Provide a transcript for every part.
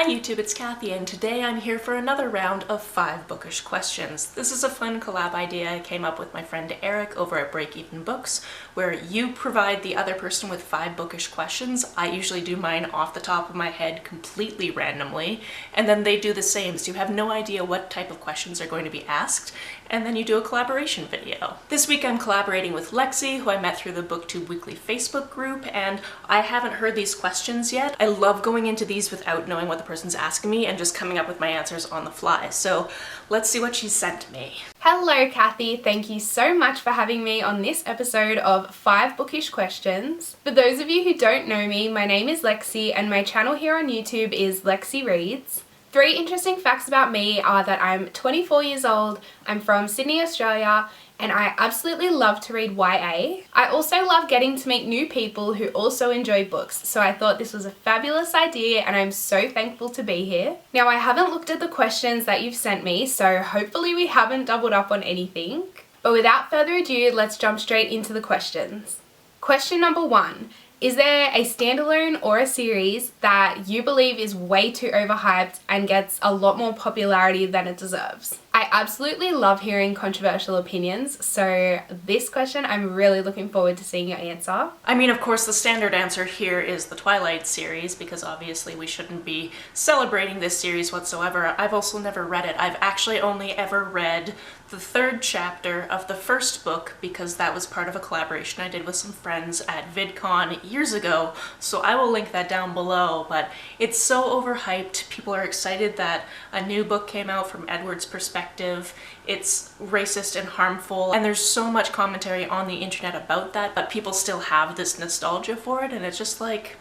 Hi YouTube, it's Kathy, and today I'm here for another round of 5 bookish questions. This is a fun collab idea I came up with my friend Eric over at Break Even Books, where you provide the other person with 5 bookish questions. I usually do mine off the top of my head completely randomly, and then they do the same, so you have no idea what type of questions are going to be asked, and then you do a collaboration video. This week I'm collaborating with Lexy, who I met through the BookTube weekly Facebook group, and I haven't heard these questions yet. I love going into these without knowing what the person's asking me and just coming up with my answers on the fly. So let's see what she sent me. Hello Kathy, thank you so much for having me on this episode of 5 Bookish Questions. For those of you who don't know me, my name is Lexy and my channel here on YouTube is LexyReads. 3 interesting facts about me are that I'm 24 years old, I'm from Sydney, Australia, and I absolutely love to read YA. I also love getting to meet new people who also enjoy books, so I thought this was a fabulous idea and I'm so thankful to be here. Now, I haven't looked at the questions that you've sent me, so hopefully we haven't doubled up on anything. But without further ado, let's jump straight into the questions. Question number 1. Is there a standalone or a series that you believe is way too overhyped and gets a lot more popularity than it deserves? I absolutely love hearing controversial opinions, so this question I'm really looking forward to seeing your answer. I mean, of course, the standard answer here is the Twilight series, because obviously we shouldn't be celebrating this series whatsoever. I've also never read it. I've actually only ever read the 3rd chapter of the first book, because that was part of a collaboration I did with some friends at VidCon years ago, so I will link that down below. But it's so overhyped. People are excited that a new book came out from Edward's perspective. It's racist and harmful, and there's so much commentary on the internet about that, but people still have this nostalgia for it, and it's just like,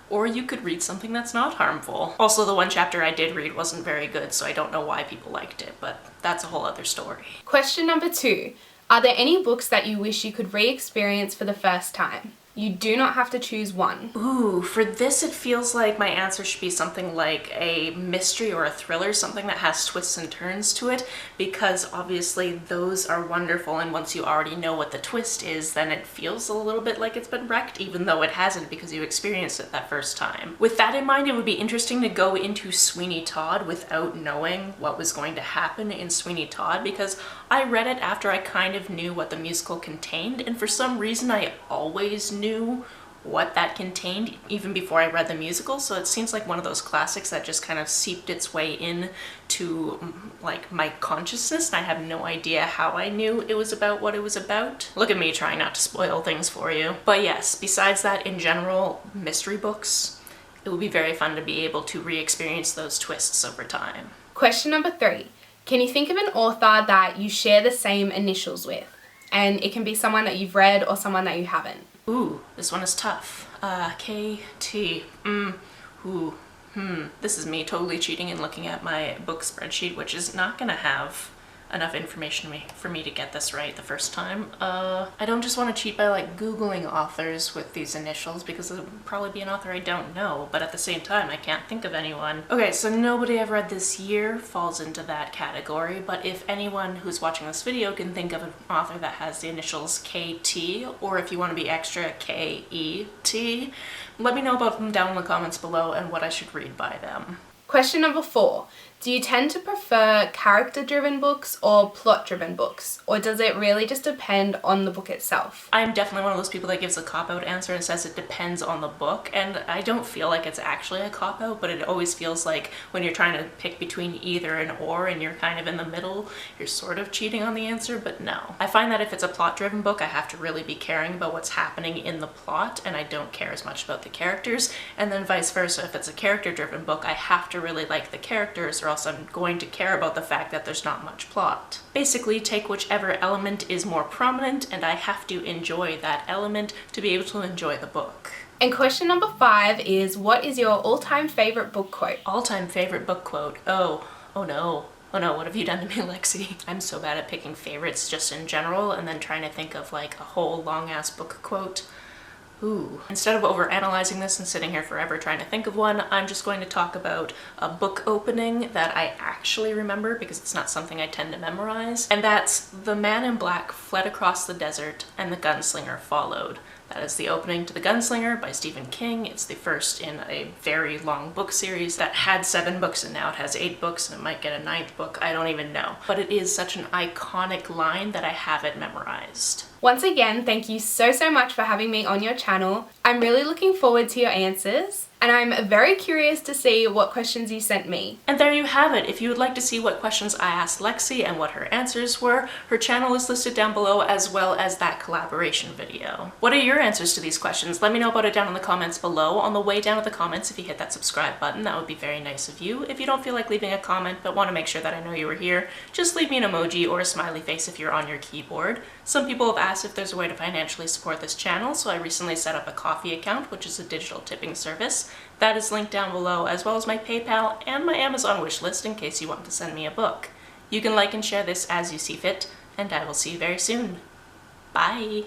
or you could read something that's not harmful. Also, the 1 chapter I did read wasn't very good, so I don't know why people liked it, but that's a whole other story. Question number 2. Are there any books that you wish you could re-experience for the first time? You do not have to choose one. Ooh, for this it feels like my answer should be something like a mystery or a thriller, something that has twists and turns to it, because obviously those are wonderful, and once you already know what the twist is, then it feels a little bit like it's been wrecked, even though it hasn't, because you experienced it that first time. With that in mind, it would be interesting to go into Sweeney Todd without knowing what was going to happen in Sweeney Todd, because I read it after I kind of knew what the musical contained, and for some reason I always knew what that contained even before I read the musical, so it seems like one of those classics that just kind of seeped its way in to like my consciousness, and I have no idea how I knew it was about what it was about. Look at me trying not to spoil things for you. But yes, besides that, in general, mystery books, it would be very fun to be able to re-experience those twists over time. Question number 3. Can you think of an author that you share the same initials with? And it can be someone that you've read or someone that you haven't. Ooh, this one is tough. K-T, This is me totally cheating and looking at my book spreadsheet, which is not gonna have enough information for me to get this right the first time. I don't just want to cheat by like Googling authors with these initials, because it would probably be an author I don't know, but at the same time I can't think of anyone. Okay, so nobody I've read this year falls into that category, but if anyone who's watching this video can think of an author that has the initials KT, or if you want to be extra, KET, let me know about them down in the comments below and what I should read by them. Question number 4. Do you tend to prefer character-driven books or plot-driven books? Or does it really just depend on the book itself? I'm definitely one of those people that gives a cop-out answer and says it depends on the book, and I don't feel like it's actually a cop-out, but it always feels like when you're trying to pick between either and or, and you're kind of in the middle, you're sort of cheating on the answer, but no. I find that if it's a plot-driven book, I have to really be caring about what's happening in the plot, and I don't care as much about the characters, and then vice versa. If it's a character-driven book, I have to really like the characters, or else I'm going to care about the fact that there's not much plot. Basically, take whichever element is more prominent, and I have to enjoy that element to be able to enjoy the book. And question number 5 is, what is your all-time favorite book quote? All-time favorite book quote? Oh no, what have you done to me, Lexy? I'm so bad at picking favorites just in general, and then trying to think of like a whole long-ass book quote. Ooh. Instead of overanalyzing this and sitting here forever trying to think of one, I'm just going to talk about a book opening that I actually remember, because it's not something I tend to memorize. And that's, "The man in black fled across the desert and the gunslinger followed. That is the opening to The Gunslinger by Stephen King. It's the first in a very long book series that had 7 books and now it has 8 books and it might get a 9th book, I don't even know. But it is such an iconic line that I have it memorized. Once again, thank you so much for having me on your channel. I'm really looking forward to your answers, and I'm very curious to see what questions you sent me. And there you have it. If you would like to see what questions I asked Lexy and what her answers were, her channel is listed down below, as well as that collaboration video. What are your answers to these questions? Let me know about it down in the comments below. On the way down to the comments, if you hit that subscribe button, that would be very nice of you. If you don't feel like leaving a comment but want to make sure that I know you were here, just leave me an emoji or a smiley face if you're on your keyboard. Some people have asked if there's a way to financially support this channel, so I recently set up a Ko-fi account, which is a digital tipping service. That is linked down below, as well as my PayPal and my Amazon wishlist in case you want to send me a book. You can like and share this as you see fit, and I will see you very soon. Bye!